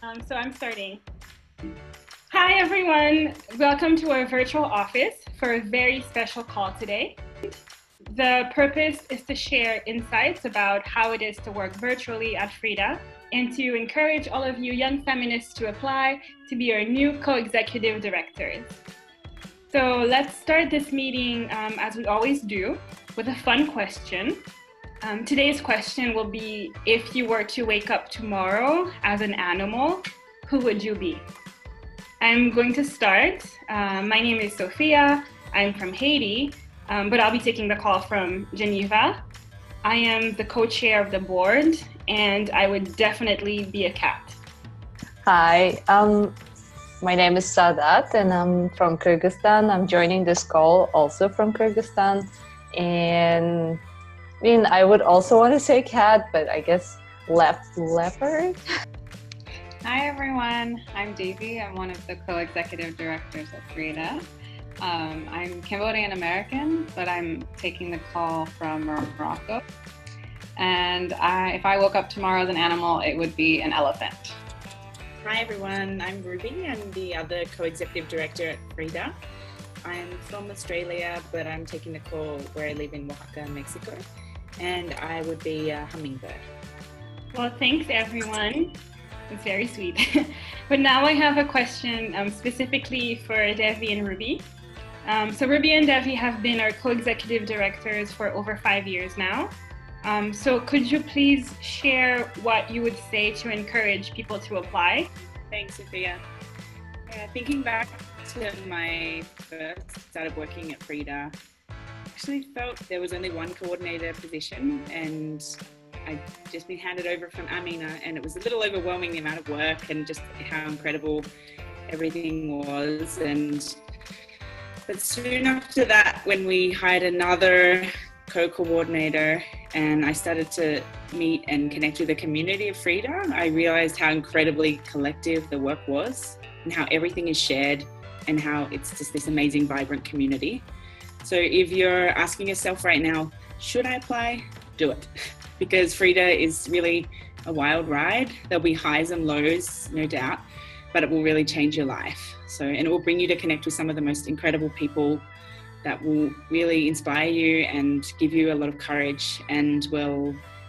So I'm starting. Hi, everyone. Welcome to our virtual office for a very special call today. The purpose is to share insights about how it is to work virtually at Frida and to encourage all of you young feminists to apply to be our new co-executive directors. So let's start this meeting as we always do with a fun question. Today's question will be, if you were to wake up tomorrow as an animal, who would you be? I'm going to start. My name is Sophia. I'm from Haiti, but I'll be taking the call from Geneva. I am the co-chair of the board, and I would definitely be a cat. Hi, my name is Sadat, and I'm from Kyrgyzstan. I'm joining this call also from Kyrgyzstan. And I would also want to say cat, but I guess leopard. Hi everyone, I'm Davy. I'm one of the co-executive directors at Frida. I'm Cambodian American, but I'm taking the call from Morocco. And if I woke up tomorrow as an animal, it would be an elephant. Hi everyone, I'm Ruby. I'm the other co-executive director at Frida. I'm from Australia, but I'm taking the call where I live in Oaxaca, Mexico. And I would be a hummingbird. Well, thanks everyone. It's very sweet. But now I have a question specifically for Devi and Ruby. So Ruby and Devi have been our co-executive directors for over 5 years now. So could you please share what you would say to encourage people to apply? Thanks, Sophia. Thinking back to my first started working at Frida, I actually felt there was only one coordinator position, and I'd just been handed over from Amina, and it was a little overwhelming, the amount of work and just how incredible everything was. But soon after that, when we hired another co-coordinator and I started to meet and connect with the community of Frida, I realized how incredibly collective the work was and how everything is shared and how it's just this amazing, vibrant community. So if you're asking yourself right now, should I apply? Do it. Because Frida is really a wild ride. There'll be highs and lows, no doubt, but it will really change your life. And it will bring you to connect with some of the most incredible people that will really inspire you and give you a lot of courage, and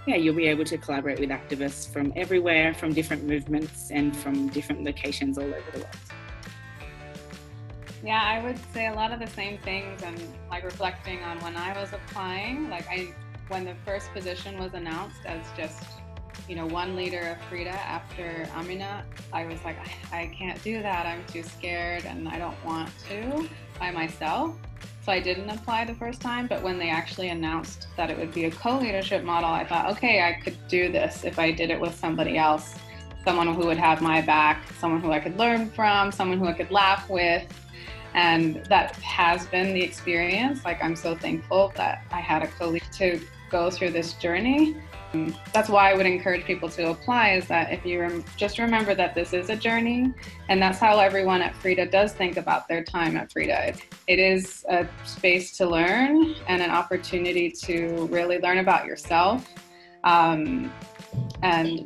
you'll be able to collaborate with activists from everywhere, from different movements and from different locations all over the world. Yeah, I would say a lot of the same things, and reflecting on when I was applying, when the first position was announced as just, one leader of Frida after Amina, I was like, I can't do that. I'm too scared and I don't want to by myself. So I didn't apply the first time, but when they actually announced that it would be a co-leadership model, I thought, okay, I could do this if I did it with somebody else, someone who would have my back, someone who I could learn from, someone who I could laugh with. And that has been the experience. I'm so thankful that I had a co-lead to go through this journey. That's why I would encourage people to apply, is that if you just remember that this is a journey, and that's how everyone at Frida does think about their time at Frida. It is a space to learn and an opportunity to really learn about yourself, and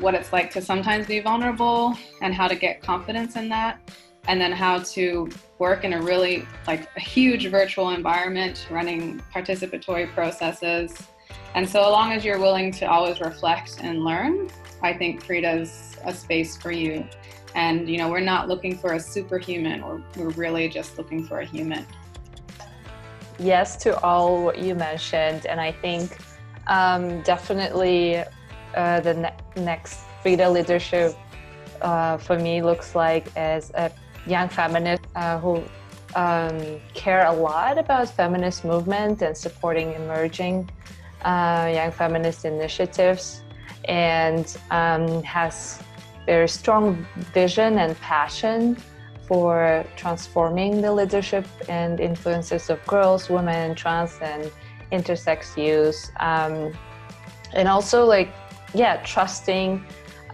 what it's like to sometimes be vulnerable and how to get confidence in that, and then how to work in a really a huge virtual environment, running participatory processes. And so long as you're willing to always reflect and learn, I think Frida's a space for you. And we're not looking for a superhuman, we're really just looking for a human. Yes to all what you mentioned, and I think definitely the next Frida leadership for me looks like as a young feminist who care a lot about feminist movement and supporting emerging young feminist initiatives, and has very strong vision and passion for transforming the leadership and influences of girls, women, trans and intersex youth, and also trusting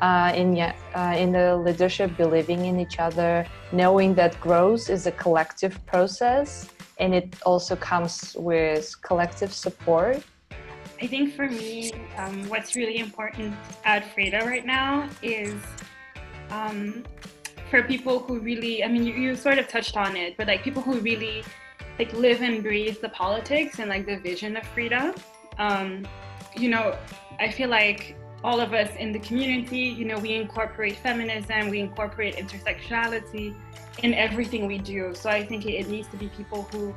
in the leadership, believing in each other, knowing that growth is a collective process and it also comes with collective support. I think for me, what's really important at Frida right now is for people who really, I mean, you sort of touched on it, but like people who really like live and breathe the politics and like the vision of Frida. You know, I feel like all of us in the community, you know, we incorporate feminism, we incorporate intersectionality in everything we do. So I think it needs to be people who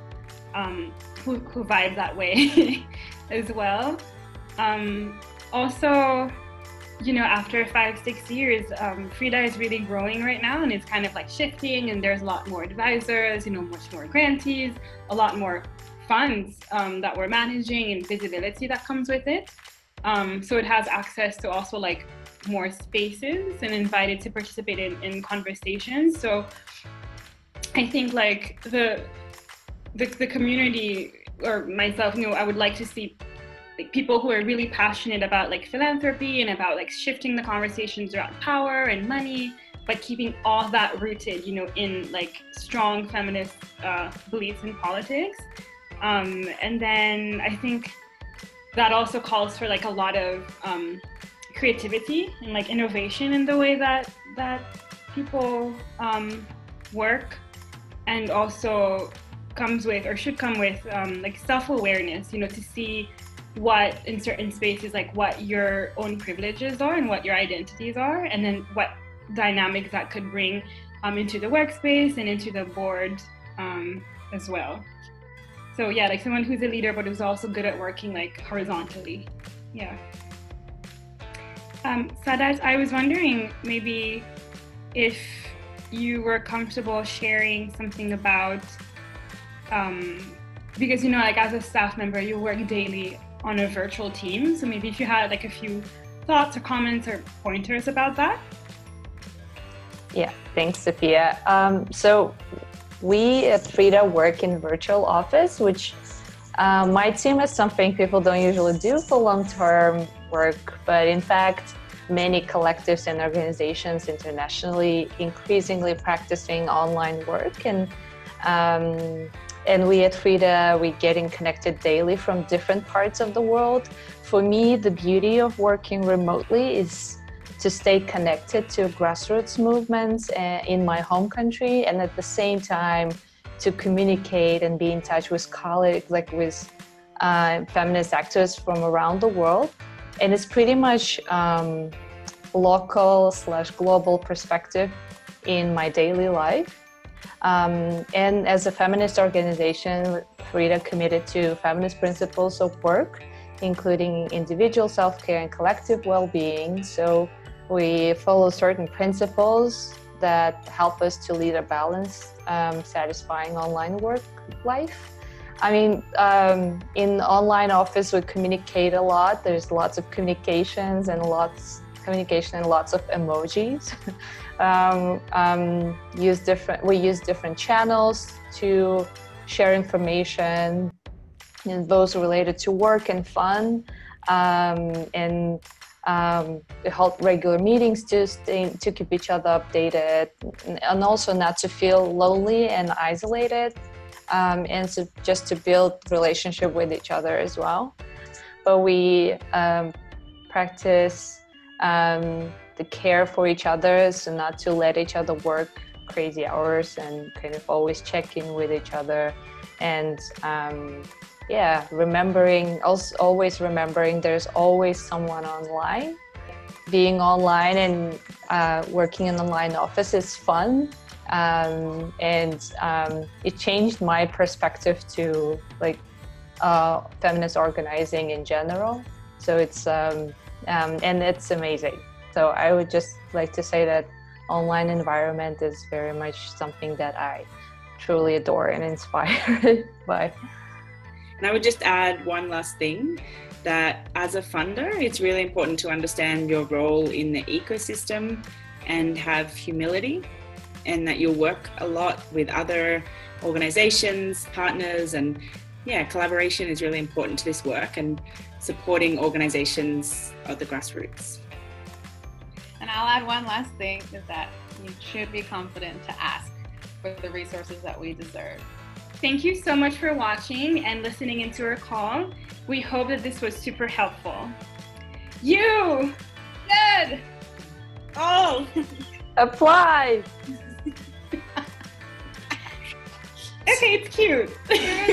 vibe that way as well. Also, you know, after 5-6 years, Frida is really growing right now, and it's kind of like shifting, and there's a lot more advisors, you know, much more grantees, a lot more funds that we're managing, and visibility that comes with it. So it has access to also like more spaces and invited to participate in conversations. So I think like the community, or myself, you know, I would like to see like people who are really passionate about like philanthropy and about like shifting the conversations around power and money, but keeping all that rooted, you know, in like strong feminist beliefs in politics. And then I think that also calls for like a lot of creativity and like innovation in the way that people work, and also comes with, or should come with, like self-awareness, you know, to see what in certain spaces, like what your own privileges are and what your identities are, and then what dynamics that could bring into the workspace and into the board as well. So yeah, like someone who's a leader but who's also good at working like horizontally. Yeah. Sadat, I was wondering maybe if you were comfortable sharing something about, because, you know, like as a staff member, you work daily on a virtual team. So maybe if you had like a few thoughts or comments or pointers about that. Yeah, thanks, Sophia. So we at Frida work in virtual office, which my team is something people don't usually do for long-term work, but in fact, many collectives and organizations internationally increasingly practicing online work, and we at Frida, we're getting connected daily from different parts of the world. For me, the beauty of working remotely is to stay connected to grassroots movements in my home country, and at the same time to communicate and be in touch with colleagues, like with feminist actors from around the world. And it's pretty much local/global perspective in my daily life. And as a feminist organization, Frida committed to feminist principles of work, including individual self-care and collective well-being. So we follow certain principles that help us to lead a balanced, satisfying online work life. I mean, in online office, we communicate a lot. There's lots of communication and lots of emojis. We use different channels to share information, and those related to work and fun, and we hold regular meetings to keep each other updated, and also not to feel lonely and isolated, and so just to build relationship with each other as well. But we practice the care for each other, so not to let each other work crazy hours, and kind of always check in with each other, and always remembering there's always someone online. Being online and working in an online office is fun, and it changed my perspective to like feminist organizing in general. So it's and it's amazing. So I would just like to say that online environment is very much something that I truly adore and inspired by. And I would just add one last thing, that as a funder, it's really important to understand your role in the ecosystem and have humility, and that you'll work a lot with other organizations, partners, and collaboration is really important to this work, and supporting organizations of the grassroots. And I'll add one last thing, is that you should be confident to ask for the resources that we deserve. Thank you so much for watching and listening into our call. We hope that this was super helpful. You! Good! Oh! Apply! Okay, it's cute.